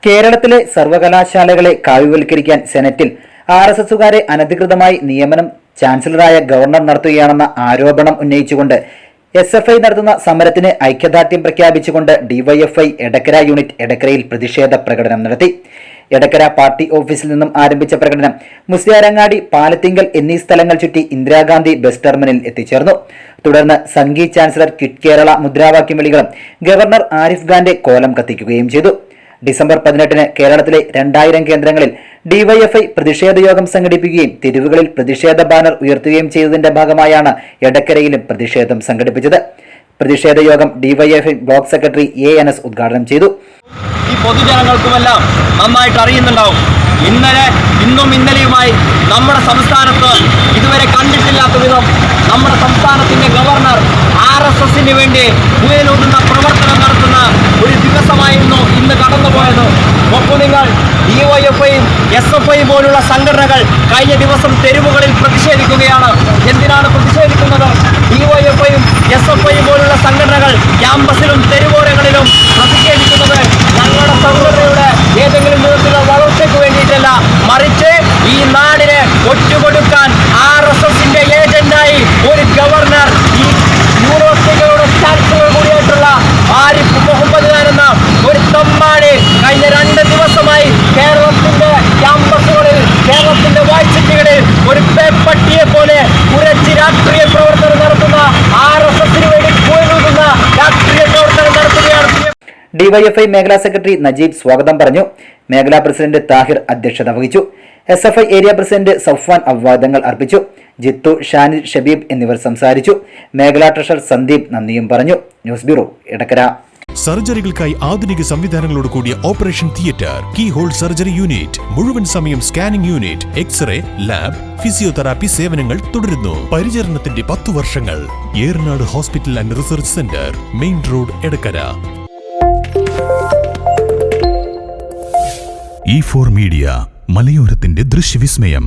കേരളത്തിലെ സർവകലാശാലകളെ കാവ്യവൽക്കരിക്കാൻ സെനറ്റിൽ ആർഎസ്എസുകാരെ അനധികൃതമായി നിയമനം ചാൻസലറായ ഗവർണർ നടത്തുകയാണെന്ന ആരോപണം ഉന്നയിച്ചുകൊണ്ട് എസ്എഫ്ഐ നടത്തുന്ന സമരത്തിന് ഐക്യദാർഢ്യം പ്രഖ്യാപിച്ചുകൊണ്ട് ഡിവൈഎഫ്ഐ എടക്കര യൂണിറ്റ് എടക്കരയിൽ പ്രതിഷേധ പ്രകടനം നടത്തി. എടക്കര പാർട്ടി ഓഫീസിൽ നിന്നും ആരംഭിച്ച പ്രകടനം മുസ്ലിയാരങ്ങാടി, പാലത്തിങ്കൽ എന്നീ സ്ഥലങ്ങൾ ചുറ്റി ഇന്ദിരാഗാന്ധി ബസ് ടെർമിനലിൽ എത്തിച്ചേർന്നു. തുടർന്ന് സംഘി ചാൻസലർ ക്വിറ്റ് കേരള മുദ്രാവാക്യം വിളികളും ഗവർണർ ആരിഫ് ഖാന്റെ കോലം കത്തിക്കുകയും ചെയ്തു. ഡിസംബർ 18-ന് കേരളത്തിലെ 2000 കേന്ദ്രങ്ങളിൽ ഡിവൈഎഫ്ഐ പ്രതിഷേധ യോഗം സംഘടിപ്പിക്കുകയും തെരുവുകളിൽ പ്രതിഷേധ ബാനർ ഉയർത്തുകയും ചെയ്തതിന്റെ ഭാഗമായാണ് എടക്കരയിലും പ്രതിഷേധം സംഘടിപ്പിച്ചത്. പ്രതിഷേധ യോഗം ഡിവൈഎഫ്ഐ ബ്ലോക്ക് സെക്രട്ടറി ANS ഉദ്ഘാടനം ചെയ്തു. ഈ പൊതുജനങ്ങൾക്കുമെല്ലാം നന്നായിട്ട് അറിയുന്നുണ്ടാവും. ഇന്നും ഇന്നലെയുമായി നമ്മുടെ സംസ്ഥാനത്ത് ഇതുവരെ കണ്ടിട്ടില്ലാത്ത വിധം നമ്മുടെ സംസ്ഥാനത്തിന്റെ ഗവർണർ RSSന് വേണ്ടി മുയലൂട്ടുന്ന പ്രവർത്തനം നടത്തുന്ന ഒരു ദിവസമായിരുന്നു ഇന്ന് കടന്നുപോയത്. ഒപ്പം നിങ്ങൾ ഡിവൈഎഫ്ഐയും SFIയും പോലുള്ള സംഘടനകൾ കഴിഞ്ഞ ദിവസം തെരുവുകളിൽ പ്രതിഷേധിക്കുകയാണ്. എന്തിനാണ് പ്രതിഷേധിക്കുന്നത്? ഡിവൈഎഫ്ഐയും SFIയും പോലുള്ള സംഘടനകൾ ക്യാമ്പസിലും തെരുവോരങ്ങളിലും പ്രതിഷേധിക്കുന്നത് ഞങ്ങളുടെ സംഘടനയുടെ ഏതെങ്കിലും വിധത്തിലുള്ള വളർച്ചയ്ക്ക് വേണ്ടിയിട്ടല്ല, മറിച്ച് ഈ നാടിനെ ഒറ്റുകൊടുക്കാൻ RSSന്റെ ഏജന്റായി ഒരു ഗവർണർ, ഈ യൂണിവേഴ്സിറ്റികളുടെ ചാൻസലർ കൂടിയായിട്ടുള്ള ആരിഫ് മുഹമ്മദ് ഖാൻ എന്ന ഒരു തമ്മാടി കഴിഞ്ഞ 2 ദിവസമായി കേരളത്തിന്റെ ക്യാമ്പസുകളിൽ, കേരളത്തിന്റെ വായ്സിറ്റികളിൽ ഒരു പേപ്പട്ടിയെ പോലെ കുറച്ച് രാഷ്ട്രീയ പ്രവർത്തനം നടത്തുന്ന RSSന് വേണ്ടി പോയിരുന്ന രാഷ്ട്രീയ പ്രവർത്തനം നടത്തുകയാണ്. ഡിവൈഎഫ്ഐ മേഖലാ സെക്രട്ടറി നജീബ് സ്വാഗതം പറഞ്ഞു. മേഖലാ പ്രസിഡന്റ് താഹിർ അധ്യക്ഷത വഹിച്ചു. SFI ഏരിയ പ്രസിഡന്റ് സഫ്വാൻ അവാദങ്ങൾ അർപ്പിച്ചു. ജിത്തു, ഷാനിൽ, ഷബീബ് എന്നിവർ സംസാരിച്ചു. മേഖലാ ട്രഷറർ സന്ദീപ് നന്ദിയും പറഞ്ഞു. News bureau, Edakkara. സർജറികൾക്കായി ആധുനിക സംവിധാനങ്ങളോട് കൂടിയ operation theatre, key hole surgery unit, മുഴുവൻ സമയം scanning unit, X-ray, lab, physiotherapy സേവനങ്ങൾ തുടരുന്നു. പരിചരണത്തിന്റെ 10 വർഷങ്ങൾ. Eranad hospital and research centre, main road, Edakkara. E4 media, മലയോരത്തിന്റെ ദൃശ്യവിസ്മയം.